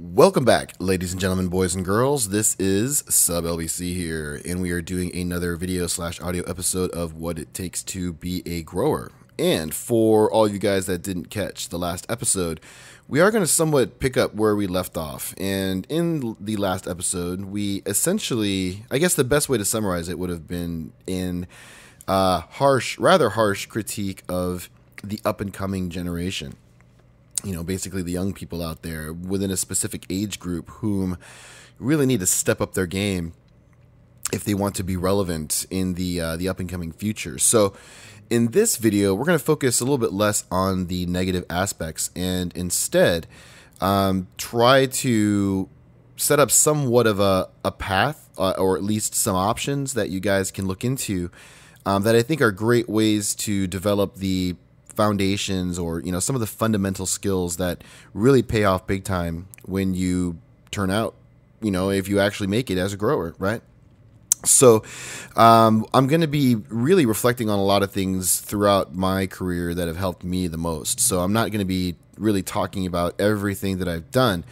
Welcome back, ladies and gentlemen, boys and girls. This is Sub LBC here, and we are doing another video/audio episode of What It Takes to Be a Grower. And for all you guys that didn't catch the last episode, we are going to somewhat pick up where we left off. And in the last episode, we essentially, I guess the best way to summarize it would have been in rather harsh critique of the up-and-coming generation. You know, basically the young people out there within a specific age group whom really need to step up their game if they want to be relevant in the up and coming future. So in this video, we're going to focus a little bit less on the negative aspects and instead try to set up somewhat of a path or at least some options that you guys can look into that I think are great ways to develop the foundations or, you know, some of the fundamental skills that really pay off big time when you turn out, you know, if you actually make it as a grower, right? So I'm going to be really reflecting on a lot of things throughout my career that have helped me the most. So I'm not going to be really talking about everything that I've done,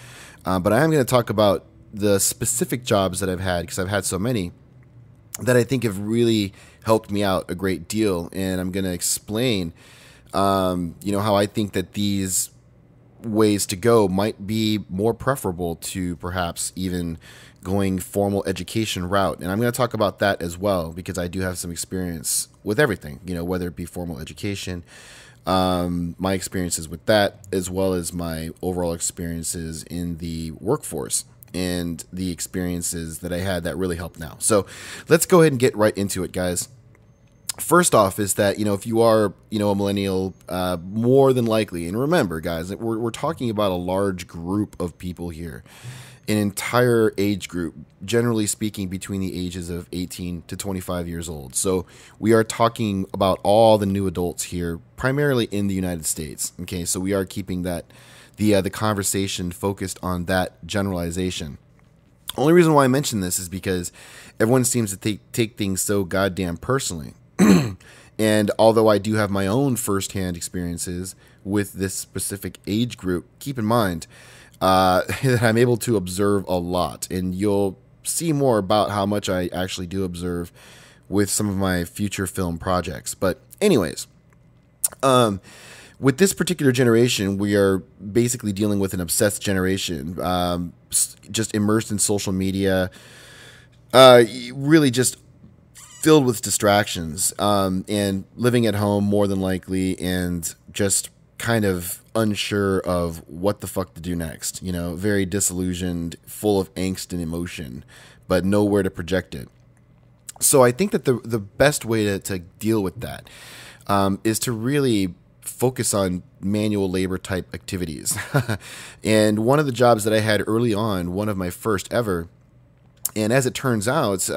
but I am going to talk about the specific jobs that I've had, because I've had so many that I think have really helped me out a great deal. And I'm going to explain you know, how I think that these ways to go might be more preferable to perhaps even going formal education route. And I'm going to talk about that as well, because I do have some experience with everything, you know, whether it be formal education, my experiences with that, as well as my overall experiences in the workforce and the experiences that I had that really helped now. So let's go ahead and get right into it, guys. First off is that, you know, if you are, you know, a millennial, more than likely, and remember, guys, that we're talking about a large group of people here, an entire age group, generally speaking, between the ages of 18 to 25 years old. So we are talking about all the new adults here, primarily in the United States. Okay, so we are keeping that the conversation focused on that generalization. Only reason why I mention this is because everyone seems to take things so goddamn personally. And although I do have my own firsthand experiences with this specific age group, keep in mind that I'm able to observe a lot. And you'll see more about how much I actually do observe with some of my future film projects. But anyways, with this particular generation, we are basically dealing with an obsessed generation, just immersed in social media, really just filled with distractions, and living at home more than likely, and just kind of unsure of what the fuck to do next. You know, very disillusioned, full of angst and emotion, but nowhere to project it. So I think that the best way to deal with that is to really focus on manual labor type activities. And one of the jobs that I had early on, one of my first ever, and as it turns out,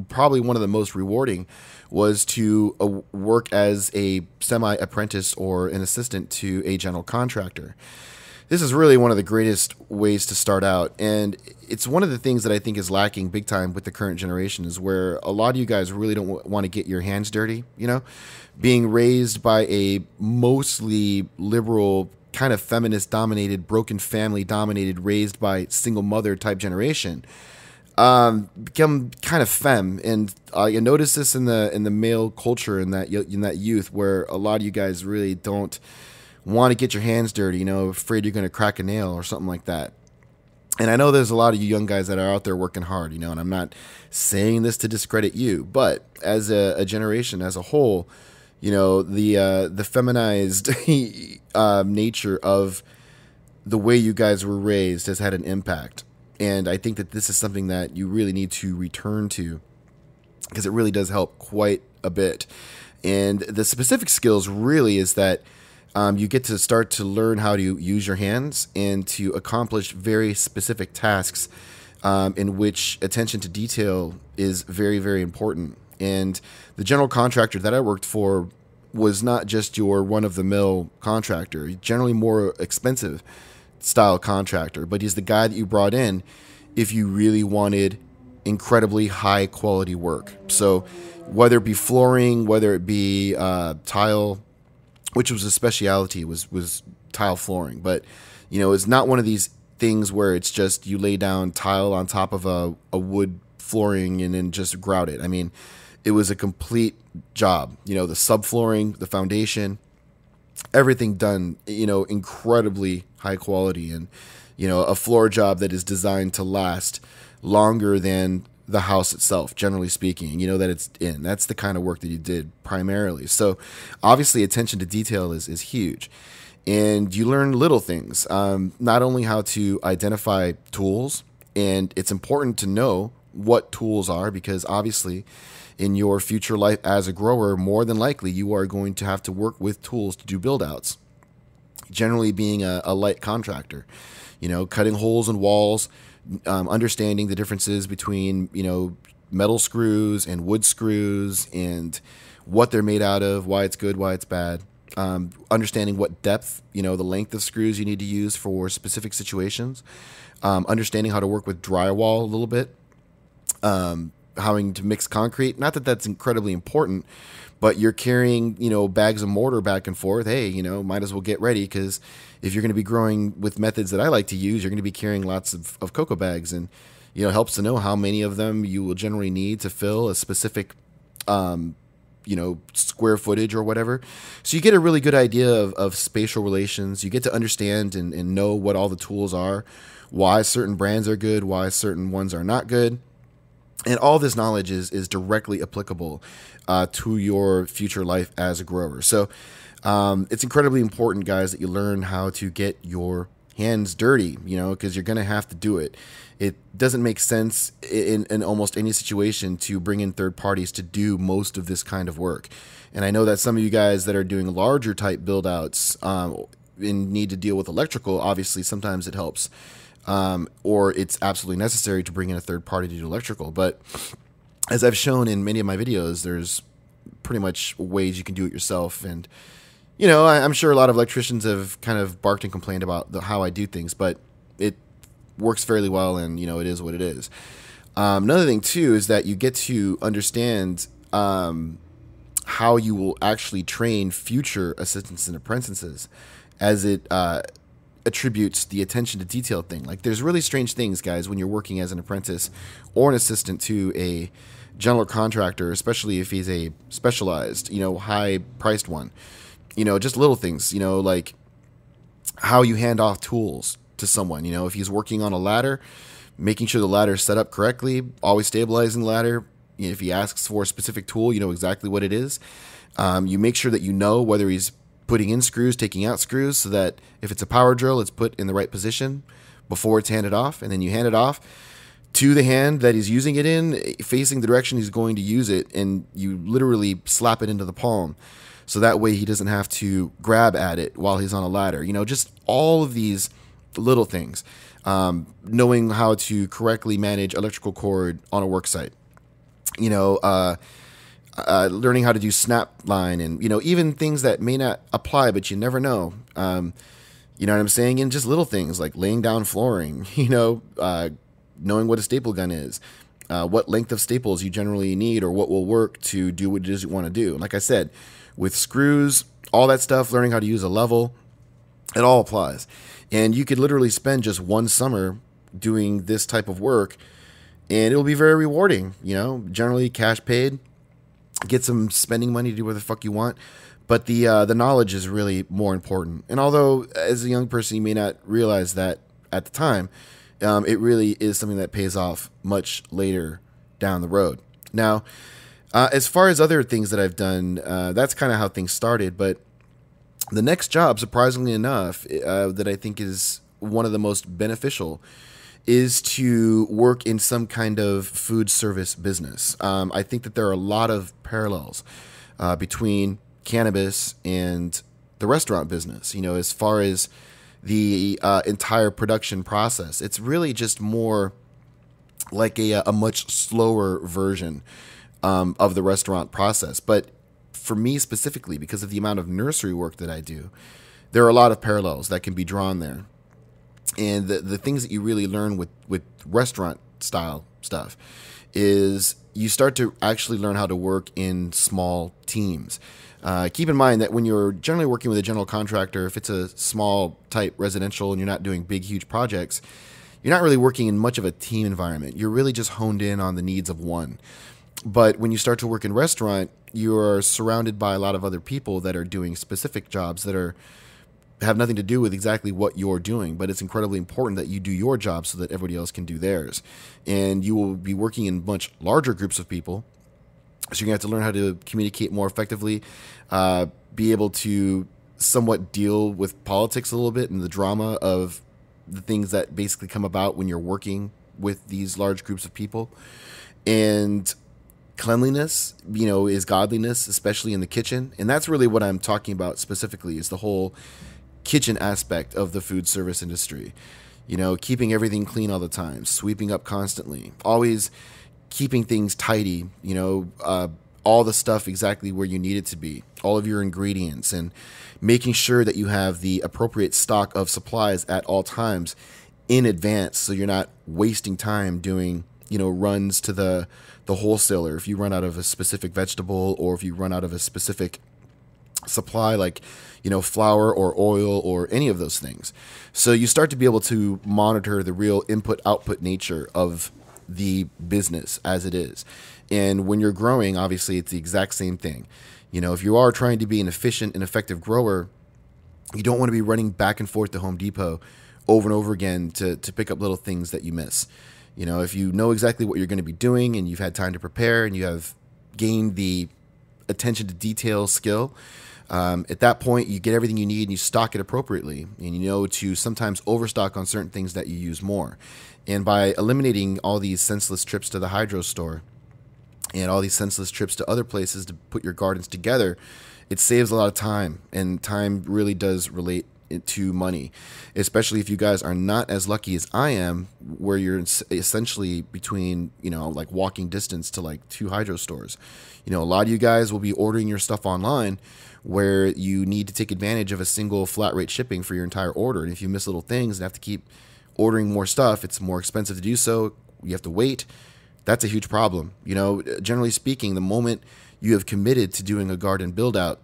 probably one of the most rewarding, was to work as a semi-apprentice or an assistant to a general contractor. This is really one of the greatest ways to start out, and it's one of the things that I think is lacking big time with the current generation, is where a lot of you guys really don't want to get your hands dirty, you know? Being raised by a mostly liberal, kind of feminist-dominated, broken family-dominated, raised by single mother type generation, become kind of femme, and you notice this in the male culture in that youth, where a lot of you guys really don't want to get your hands dirty, you know, afraid you're going to crack a nail or something like that. And I know there's a lot of you young guys that are out there working hard, you know, and I'm not saying this to discredit you, but as a generation as a whole, you know, the feminized nature of the way you guys were raised has had an impact. And I think that this is something that you really need to return to, because it really does help quite a bit. And the specific skills really is that you get to start to learn how to use your hands and to accomplish very specific tasks in which attention to detail is very, very important. And the general contractor that I worked for was not just your run-of-the-mill contractor, generally more expensive style contractor, but he's the guy that you brought in if you really wanted incredibly high quality work. So whether it be flooring, whether it be tile, which was a specialty, was tile flooring, but you know, it's not one of these things where it's just you lay down tile on top of a wood flooring and then just grout it. I mean, it was a complete job. The subflooring, the foundation, everything done, incredibly high quality, and, a floor job that is designed to last longer than the house itself, generally speaking, that it's in. That's the kind of work that you did primarily. So obviously attention to detail is huge. And you learn little things, not only how to identify tools, and it's important to know what tools are, because obviously in your future life as a grower, more than likely you are going to have to work with tools to do build outs. Generally being a light contractor, cutting holes in walls, understanding the differences between, metal screws and wood screws and what they're made out of, why it's good, why it's bad. Understanding what depth, the length of screws you need to use for specific situations. Understanding how to work with drywall a little bit. Having to mix concrete. Not that that's incredibly important, but you're carrying, bags of mortar back and forth. Hey, might as well get ready, because if you're going to be growing with methods that I like to use, you're going to be carrying lots of cocoa bags, and, it helps to know how many of them you will generally need to fill a specific, square footage or whatever. So you get a really good idea of spatial relations. You get to understand and know what all the tools are, why certain brands are good, why certain ones are not good. And all this knowledge is directly applicable to your future life as a grower. So it's incredibly important, guys, that you learn how to get your hands dirty, because you're going to have to do it. It doesn't make sense in almost any situation to bring in third parties to do most of this kind of work. And I know that some of you guys that are doing larger type build outs and need to deal with electrical, obviously sometimes it helps. Or it's absolutely necessary to bring in a third party to do electrical. But as I've shown in many of my videos, there's pretty much ways you can do it yourself. And, I'm sure a lot of electricians have kind of barked and complained about how I do things, but it works fairly well, and, it is what it is. Another thing, too, is that you get to understand how you will actually train future assistants and apprentices as it attributes the attention to detail thing. Like, there's really strange things, guys, when you're working as an apprentice or an assistant to a general contractor, especially if he's a specialized, high-priced one. Just little things, like how you hand off tools to someone. If he's working on a ladder, making sure the ladder is set up correctly, always stabilizing the ladder. If he asks for a specific tool, you know exactly what it is. You make sure that you know whether he's putting in screws, taking out screws, so that if it's a power drill, it's put in the right position before it's handed off. And then you hand it off to the hand that he's using it in, facing the direction he's going to use it, and you literally slap it into the palm. So that way he doesn't have to grab at it while he's on a ladder. Just all of these little things. Knowing how to correctly manage electrical cord on a work site. Learning how to do snap line, and, even things that may not apply, but you never know. You know what I'm saying? And just little things like laying down flooring, knowing what a staple gun is, what length of staples you generally need, or what will work to do what it is you want to do. Like I said, with screws, all that stuff, learning how to use a level, it all applies. And you could literally spend just one summer doing this type of work, and it'll be very rewarding. Generally cash paid, get some spending money to do whatever the fuck you want. But the knowledge is really more important. And although as a young person you may not realize that at the time, it really is something that pays off much later down the road. Now, as far as other things that I've done, that's kind of how things started. But the next job, surprisingly enough, that I think is one of the most beneficial is to work in some kind of food service business. I think that there are a lot of parallels between cannabis and the restaurant business, as far as the entire production process. It's really just more like a much slower version of the restaurant process. But for me specifically, because of the amount of nursery work that I do, there are a lot of parallels that can be drawn there. And the things that you really learn with restaurant style stuff is you start to actually learn how to work in small teams. Keep in mind that when you're generally working with a general contractor, if it's a small type residential and you're not doing big, huge projects, you're not really working in much of a team environment. You're really just honed in on the needs of one. But when you start to work in restaurant, you're surrounded by a lot of other people that are doing specific jobs that have nothing to do with exactly what you're doing, but it's incredibly important that you do your job so that everybody else can do theirs. And you will be working in much larger groups of people, so you're going to have to learn how to communicate more effectively, be able to somewhat deal with politics a little bit and the drama of the things that basically come about when you're working with these large groups of people. And cleanliness, is godliness, especially in the kitchen. And that's really what I'm talking about specifically, is the whole kitchen aspect of the food service industry. Keeping everything clean all the time, sweeping up constantly, always keeping things tidy, all the stuff exactly where you need it to be, all of your ingredients, and making sure that you have the appropriate stock of supplies at all times in advance, so you're not wasting time doing, runs to the wholesaler if you run out of a specific vegetable, or if you run out of a specific supply like flour or oil or any of those things. So you start to be able to monitor the real input output nature of the business as it is. And when you're growing, obviously it's the exact same thing. If you are trying to be an efficient and effective grower, you don't want to be running back and forth to Home Depot over and over again to pick up little things that you miss. If you know exactly what you're going to be doing and you've had time to prepare and you have gained the attention to detail skill, at that point, you get everything you need and you stock it appropriately. And to sometimes overstock on certain things that you use more. And by eliminating all these senseless trips to the hydro store and all these senseless trips to other places to put your gardens together, it saves a lot of time. And time really does relate to money, especially if you guys are not as lucky as I am, where you're essentially between, like walking distance to like 2 hydro stores. A lot of you guys will be ordering your stuff online, where you need to take advantage of a single flat rate shipping for your entire order. And if you miss little things and have to keep ordering more stuff, it's more expensive to do so. You have to wait. That's a huge problem. Generally speaking, the moment you have committed to doing a garden build out,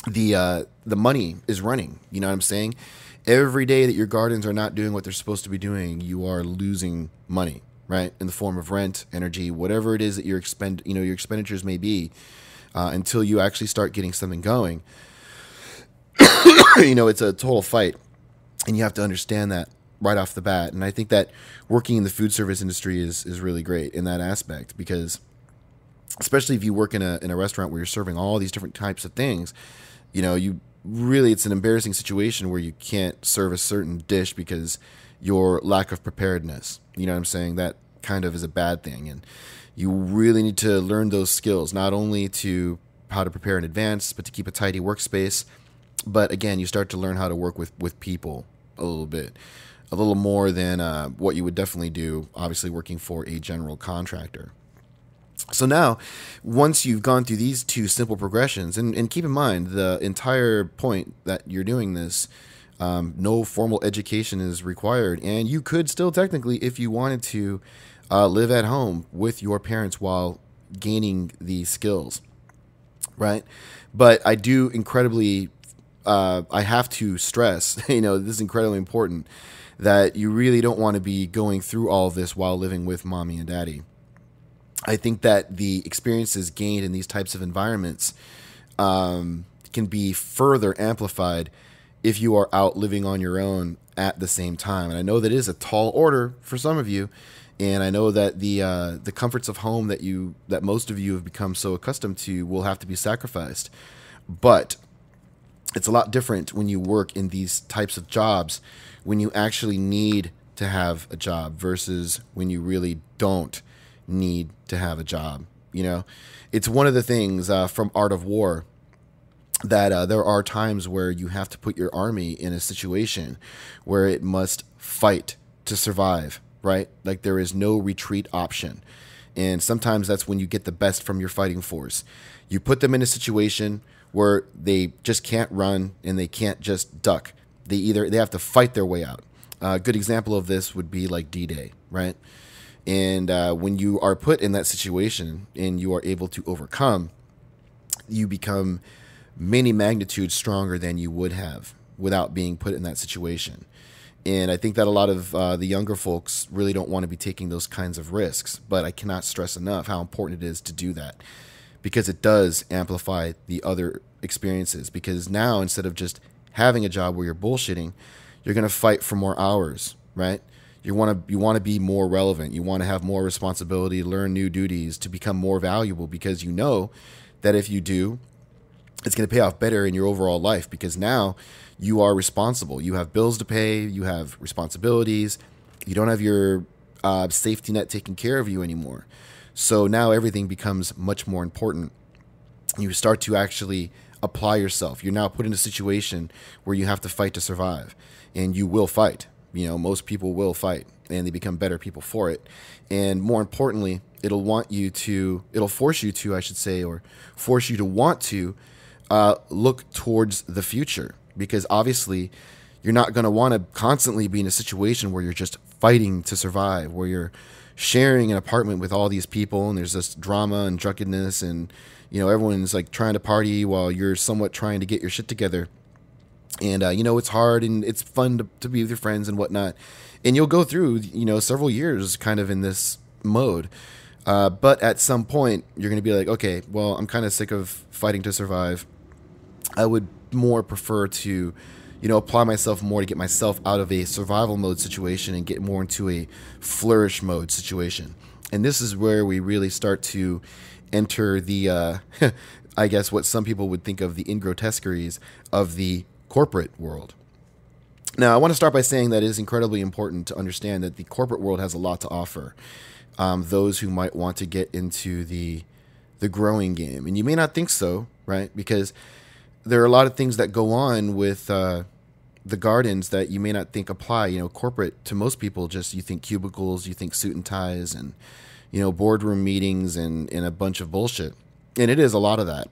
the money is running. You know what I'm saying? Every day that your gardens are not doing what they're supposed to be doing, you are losing money, right? In the form of rent, energy, whatever it is that your expenditures may be. Until you actually start getting something going, it's a total fight, and you have to understand that right off the bat. And I think that working in the food service industry is really great in that aspect, because especially if you work in a restaurant where you're serving all these different types of things, it's an embarrassing situation where you can't serve a certain dish because your lack of preparedness. You know what I'm saying? That kind of is a bad thing. And you really need to learn those skills, not only to how to prepare in advance, but to keep a tidy workspace. But again, you start to learn how to work with people a little bit, a little more than what you would definitely do, obviously working for a general contractor. So now, once you've gone through these 2 simple progressions, and keep in mind, the entire point that you're doing this, no formal education is required, and you could still technically, if you wanted to, live at home with your parents while gaining these skills, right? But I do I have to stress, this is incredibly important, that you really don't want to be going through all of this while living with mommy and daddy. I think that the experiences gained in these types of environments can be further amplified if you are out living on your own at the same time. And I know that is a tall order for some of you, and I know that the comforts of home that most of you have become so accustomed to will have to be sacrificed. But it's a lot different when you work in these types of jobs, when you actually need to have a job versus when you really don't need to have a job. It's one of the things from Art of War that there are times where you have to put your army in a situation where it must fight to survive, right? Like there is no retreat option. And sometimes that's when you get the best from your fighting force. You put them in a situation where they just can't run and they can't just duck. They have to fight their way out. A good example of this would be like D-Day, right? And when you are put in that situation and you are able to overcome, you become many magnitudes stronger than you would have without being put in that situation. And I think that a lot of the younger folks really don't want to be taking those kinds of risks. But I cannot stress enough how important it is to do that, because it does amplify the other experiences. Because now, instead of just having a job where you're bullshitting, you're going to fight for more hours, right? You want to be more relevant. You want to have more responsibility, learn new duties, to become more valuable, because you know that if you do, it's going to pay off better in your overall life, because now you are responsible. You have bills to pay. You have responsibilities. You don't have your safety net taking care of you anymore. So now everything becomes much more important. You start to actually apply yourself. You're now put in a situation where you have to fight to survive, and you will fight. You know, most people will fight, and they become better people for it. And more importantly, it'll force you to, I should say, or force you to want to look towards the future, because obviously you're not going to want to constantly be in a situation where you're just fighting to survive, where you're sharing an apartment with all these people and there's this drama and drunkenness, and you know, everyone's like trying to party while you're somewhat trying to get your shit together. And you know, it's hard and it's fun to be with your friends and whatnot, and you'll go through, you know, several years kind of in this mode. But at some point you're going to be like, okay, well, I'm kind of sick of fighting to survive. I would more prefer to, you know, apply myself more to get myself out of a survival mode situation and get more into a flourish mode situation. And this is where we really start to enter the, I guess what some people would think of the ingrotesqueries of the corporate world. Now, I want to start by saying that it is incredibly important to understand that the corporate world has a lot to offer. Those who might want to get into the growing game. And you may not think so, right? Because there are a lot of things that go on with the gardens that you may not think apply. You know, corporate, to most people, just you think cubicles, you think suit and ties, and, you know, boardroom meetings and a bunch of bullshit. And it is a lot of that.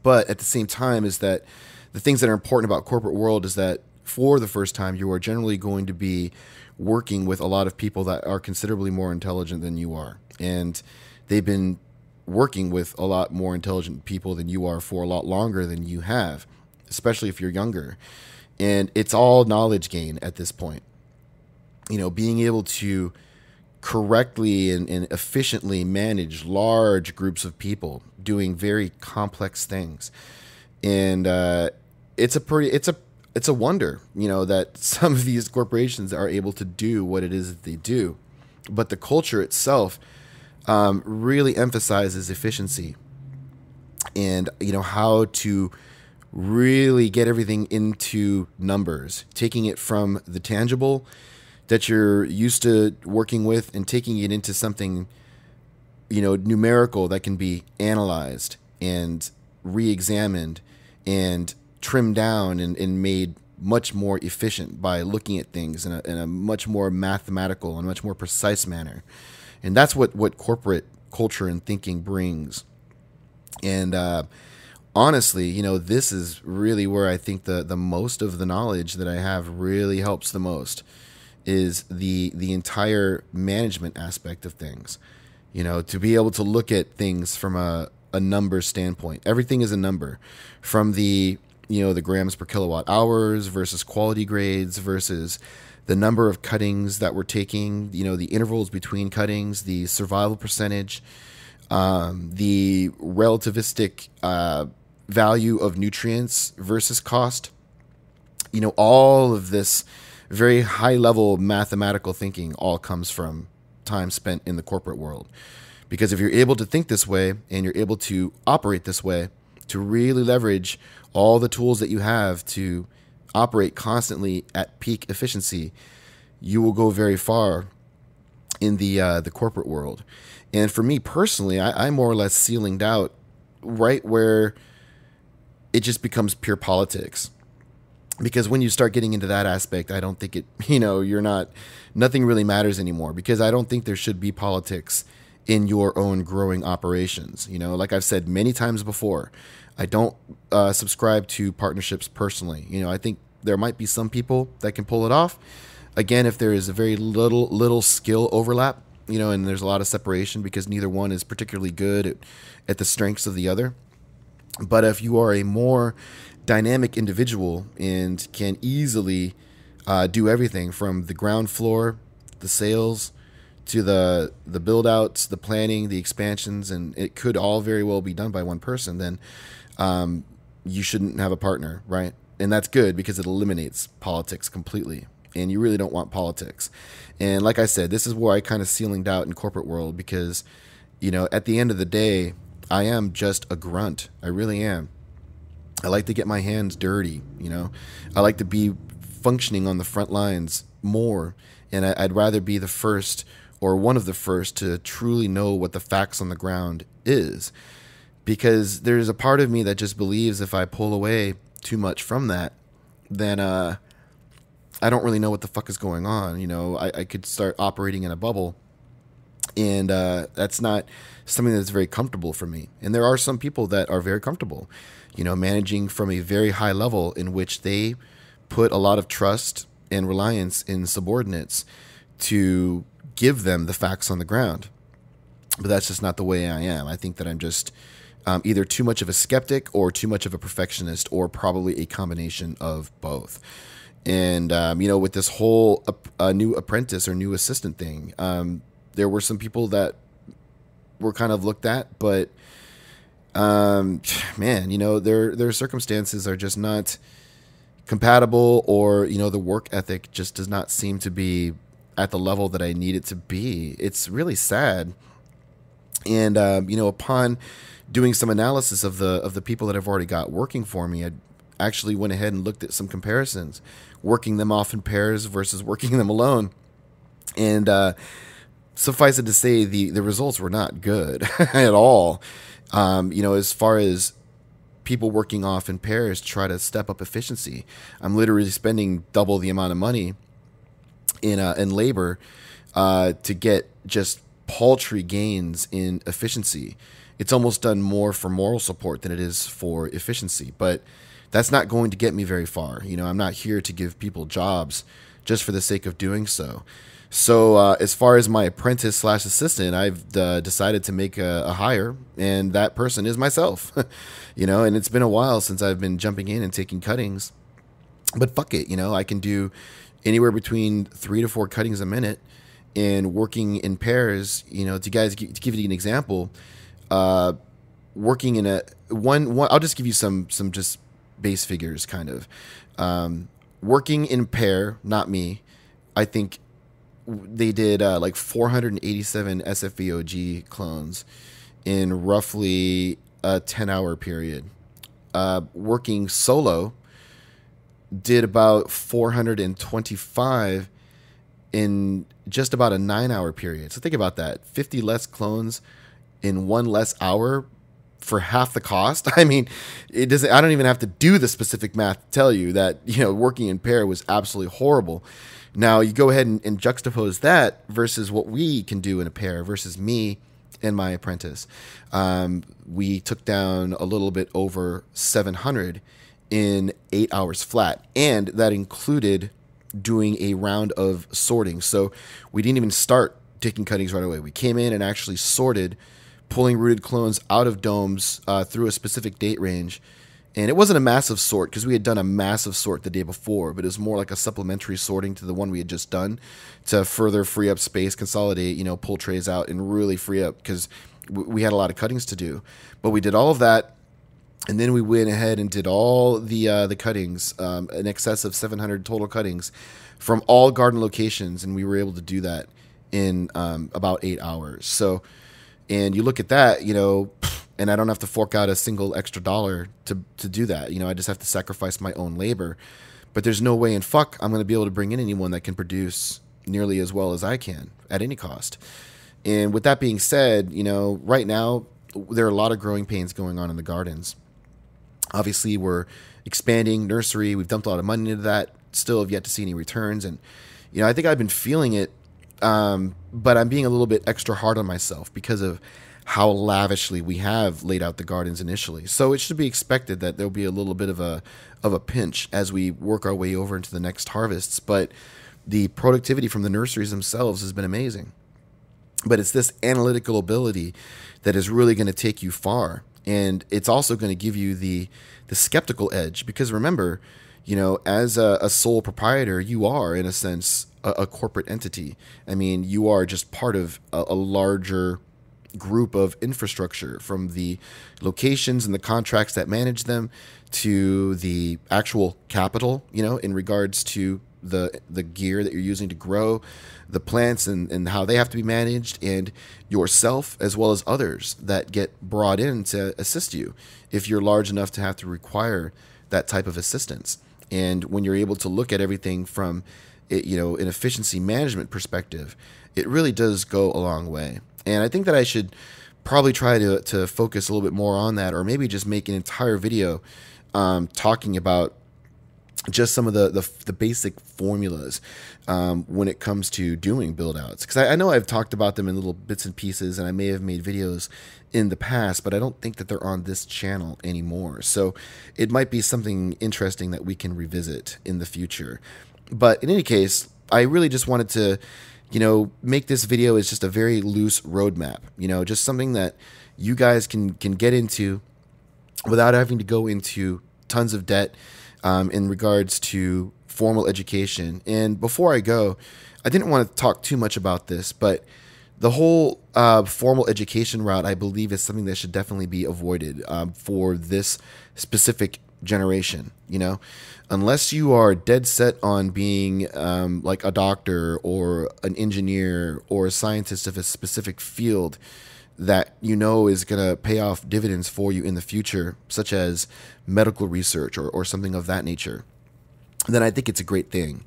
But at the same time, is that the things that are important about corporate world is that for the first time, you are generally going to be working with a lot of people that are considerably more intelligent than you are. And they've been working with a lot more intelligent people than you are for a lot longer than you have, especially if you're younger. And it's all knowledge gain at this point. You know, being able to correctly and efficiently manage large groups of people doing very complex things. And it's a wonder, you know, that some of these corporations are able to do what it is that they do. But the culture itself really emphasizes efficiency and, you know, how to really get everything into numbers, taking it from the tangible that you're used to working with and taking it into something, you know, numerical that can be analyzed and re-examined and trimmed down and made much more efficient by looking at things in a much more mathematical and much more precise manner. And that's what corporate culture and thinking brings. And honestly, you know, this is really where I think the most of the knowledge that I have really helps the most, is the entire management aspect of things. You know, to be able to look at things from a number standpoint. Everything is a number, from the, you know, the grams per kilowatt hours versus quality grades versus the number of cuttings that we're taking, you know, the intervals between cuttings, the survival percentage, the relativistic value of nutrients versus cost. You know, all of this very high level mathematical thinking all comes from time spent in the corporate world. Because if you're able to think this way and you're able to operate this way, to really leverage all the tools that you have to operate constantly at peak efficiency, you will go very far in the corporate world. And for me personally, I'm more or less ceilinged out right where it just becomes pure politics. Because when you start getting into that aspect, I don't think it, you know, nothing really matters anymore, because I don't think there should be politics in your own growing operations. You know, like I've said many times before, I don't subscribe to partnerships personally. You know, I think there might be some people that can pull it off. Again, if there is a very little skill overlap, and there's a lot of separation because neither one is particularly good at the strengths of the other. But if you are a more dynamic individual and can easily do everything from the ground floor, the sales, to the build outs, the planning, the expansions, and it could all very well be done by one person, then you shouldn't have a partner, right? And that's good because it eliminates politics completely. And you really don't want politics. And like I said, this is where I kind of ceilinged out in corporate world because, at the end of the day, I am just a grunt. I really am. I like to get my hands dirty, I like to be functioning on the front lines more. And I'd rather be the first or one of the first to truly know what the facts on the ground is. Because there's a part of me that just believes if I pull away too much from that, then I don't really know what the fuck is going on. I could start operating in a bubble. And that's not something that's very comfortable for me. And there are some people that are very comfortable, managing from a very high level in which they put a lot of trust and reliance in subordinates to give them the facts on the ground. But that's just not the way I am. I think that I'm just either too much of a skeptic or too much of a perfectionist, or probably a combination of both. And, with this whole new apprentice or new assistant thing, there were some people that were kind of looked at, but, their circumstances are just not compatible, or, the work ethic just does not seem to be at the level that I need it to be. It's really sad. And, upon doing some analysis of the people that I've already got working for me, I actually went ahead and looked at some comparisons, working them off in pairs versus working them alone. And suffice it to say, the results were not good at all. As far as people working off in pairs try to step up efficiency, I'm literally spending double the amount of money in labor to get just paltry gains in efficiency. It's almost done more for moral support than it is for efficiency. But that's not going to get me very far. I'm not here to give people jobs just for the sake of doing so. So as far as my apprentice / assistant, I've decided to make a hire, and that person is myself. And it's been a while since I've been jumping in and taking cuttings. But fuck it, I can do anywhere between 3 to 4 cuttings a minute, and working in pairs. To give you an example, working in a one. I'll just give you some just base figures, kind of. Working in pair, not me. I think they did like 487 SFVOG clones in roughly a 10-hour period. Working solo did about 425 in just about a 9-hour period. So think about that. 50 less clones in 1 less hour for half the cost. I mean, it doesn't. I don't even have to do the specific math to tell you that working in pair was absolutely horrible. Now you go ahead and juxtapose that versus what we can do in a pair versus me and my apprentice. We took down a little bit over 700 in 8 hours flat, and that included doing a round of sorting. So we didn't even start taking cuttings right away. We came in and actually sorted, pulling rooted clones out of domes through a specific date range. And it wasn't a massive sort because we had done a massive sort the day before, but it was more like a supplementary sorting to the one we had just done to further free up space, consolidate, pull trays out and really free up because we had a lot of cuttings to do. But we did all of that. And then we went ahead and did all the cuttings, in excess of 700 total cuttings from all garden locations. And we were able to do that in about 8 hours. So, and you look at that, and I don't have to fork out a single extra dollar to do that. I just have to sacrifice my own labor. But there's no way in fuck I'm going to be able to bring in anyone that can produce nearly as well as I can at any cost. And with that being said, right now there are a lot of growing pains going on in the gardens. Obviously, we're expanding nursery. We've dumped a lot of money into that. Still have yet to see any returns. And, I think I've been feeling it, but I'm being a little bit extra hard on myself because of how lavishly we have laid out the gardens initially. So it should be expected that there'll be a little bit of a pinch as we work our way over into the next harvests. But the productivity from the nurseries themselves has been amazing. but it's this analytical ability that is really going to take you far. And it's also going to give you the skeptical edge, because remember, as a sole proprietor, you are, in a sense, a corporate entity. I mean, you are just part of a larger group of infrastructure, from the locations and the contracts that manage them to the actual capital, in regards to the gear that you're using to grow the plants, and how they have to be managed, and yourself as well as others that get brought in to assist you if you're large enough to have to require that type of assistance. And when you're able to look at everything from an efficiency management perspective, it really does go a long way. And I think that I should probably try to focus a little bit more on that, or maybe just make an entire video talking about just some of the basic formulas when it comes to doing build outs. Because I know I've talked about them in little bits and pieces, and I may have made videos in the past, but I don't think that they're on this channel anymore. So it might be something interesting that we can revisit in the future. But in any case, I really just wanted to make this video as just a very loose roadmap, just something that you guys can get into without having to go into tons of debt in regards to formal education. And before I go, I didn't want to talk too much about this, but the whole formal education route, I believe, is something that should definitely be avoided for this specific generation. Unless you are dead set on being like a doctor or an engineer or a scientist of a specific field that is going to pay off dividends for you in the future, such as medical research or something of that nature, then I think it's a great thing.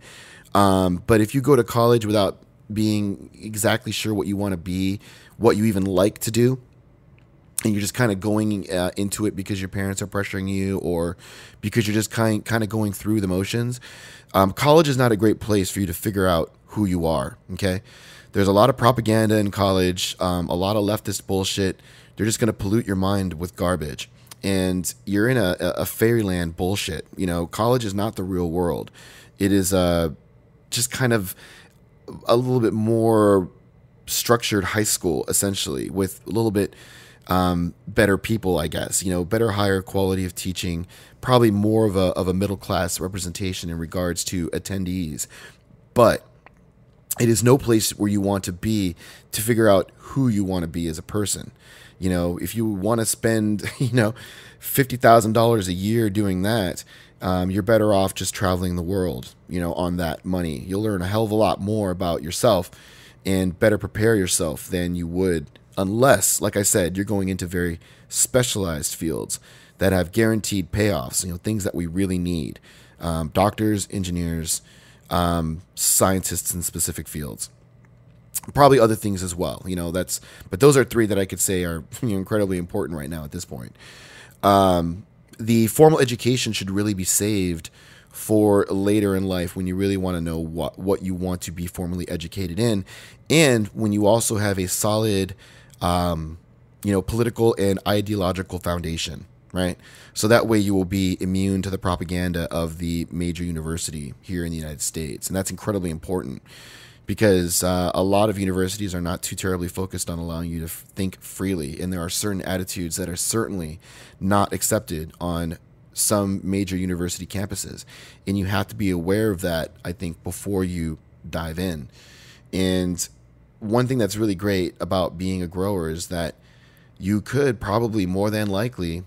But if you go to college without being exactly sure what you want to be, what you even like to do, and you're just kind of going into it because your parents are pressuring you, or because you're just kind of going through the motions, college is not a great place for you to figure out who you are, okay? There's a lot of propaganda in college, a lot of leftist bullshit. They're just going to pollute your mind with garbage. And you're in a fairyland bullshit. College is not the real world. It is just kind of a little bit more structured high school, essentially, with a little bit better people, I guess, better, higher quality of teaching, probably more of a middle class representation in regards to attendees. But it is no place where you want to be to figure out who you want to be as a person. If you want to spend, $50,000 a year doing that, you're better off just traveling the world, on that money. You'll learn a hell of a lot more about yourself and better prepare yourself than you would, unless, like I said, you're going into very specialized fields that have guaranteed payoffs, things that we really need. Doctors, engineers, scientists in specific fields, probably other things as well. But those are three that I could say are incredibly important right now at this point. The formal education should really be saved for later in life, when you really want to know what you want to be formally educated in, and when you also have a solid, political and ideological foundation, right? So that way you will be immune to the propaganda of the major university here in the United States. And that's incredibly important, because a lot of universities are not too terribly focused on allowing you to think freely. And there are certain attitudes that are certainly not accepted on some major university campuses. And you have to be aware of that, I think, before you dive in. And one thing that's really great about being a grower is that you could probably more than likely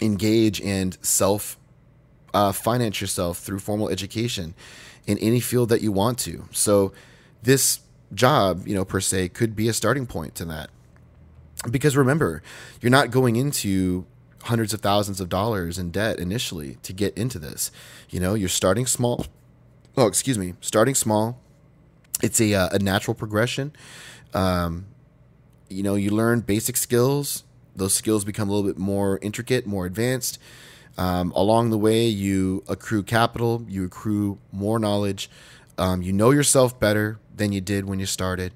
engage and finance yourself through formal education in any field that you want to. So this job, per se, could be a starting point to that. Because remember, you're not going into hundreds of thousands of dollars in debt initially to get into this. You're starting small. Starting small. It's a natural progression. You learn basic skills. Those skills become a little bit more intricate, more advanced. Along the way, you accrue capital, you accrue more knowledge. You know yourself better than you did when you started.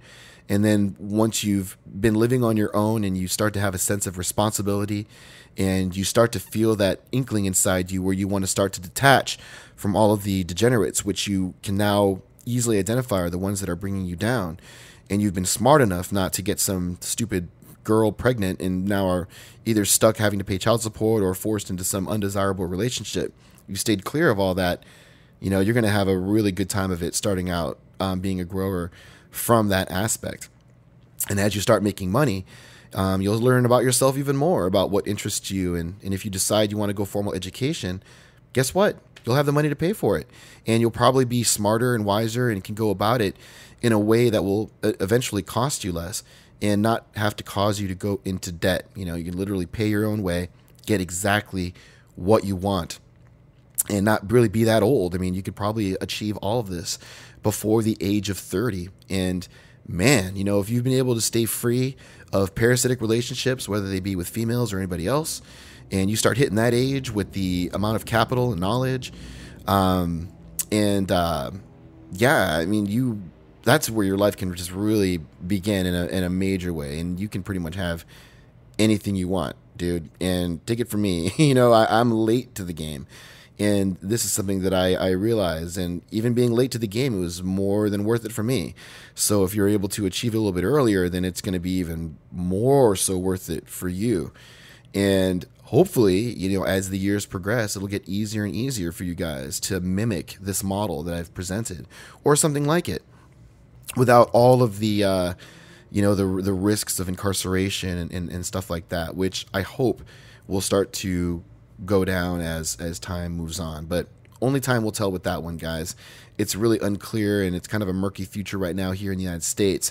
And then once you've been living on your own and you start to have a sense of responsibility, and you start to feel that inkling inside you where you want to start to detach from all of the degenerates, which you can now easily identify are the ones that are bringing you down, and you've been smart enough not to get some stupid girl pregnant and now are either stuck having to pay child support or forced into some undesirable relationship. You stayed clear of all that. You're going to have a really good time of it starting out being a grower from that aspect. And as you start making money, you'll learn about yourself even more, about what interests you. And if you decide you want to go formal education, guess what? You'll have the money to pay for it. And you'll probably be smarter and wiser and can go about it in a way that will eventually cost you less and not have to cause you to go into debt. You can literally pay your own way, get exactly what you want, and not really be that old. I mean, you could probably achieve all of this before the age of 30. And man, if you've been able to stay free of parasitic relationships, whether they be with females or anybody else, and you start hitting that age with the amount of capital and knowledge, that's where your life can just really begin in a major way. And you can pretty much have anything you want, dude. And take it from me, I'm late to the game. And this is something that I realized, and even being late to the game, it was more than worth it for me. So if you're able to achieve it a little bit earlier, then it's going to be even more so worth it for you. And hopefully, as the years progress, it'll get easier and easier for you guys to mimic this model that I've presented, or something like it, without all of the the risks of incarceration and stuff like that, which I hope will start to go down as time moves on. But only time will tell with that one, guys. It's really unclear, and it's kind of a murky future right now here in the United States.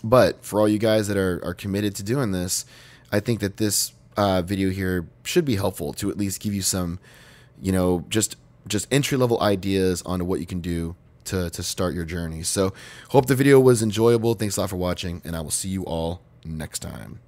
But for all you guys that are committed to doing this, I think that this video here should be helpful to at least give you some, just entry-level ideas on what you can do to start your journey. So hope the video was enjoyable. Thanks a lot for watching, and I will see you all next time.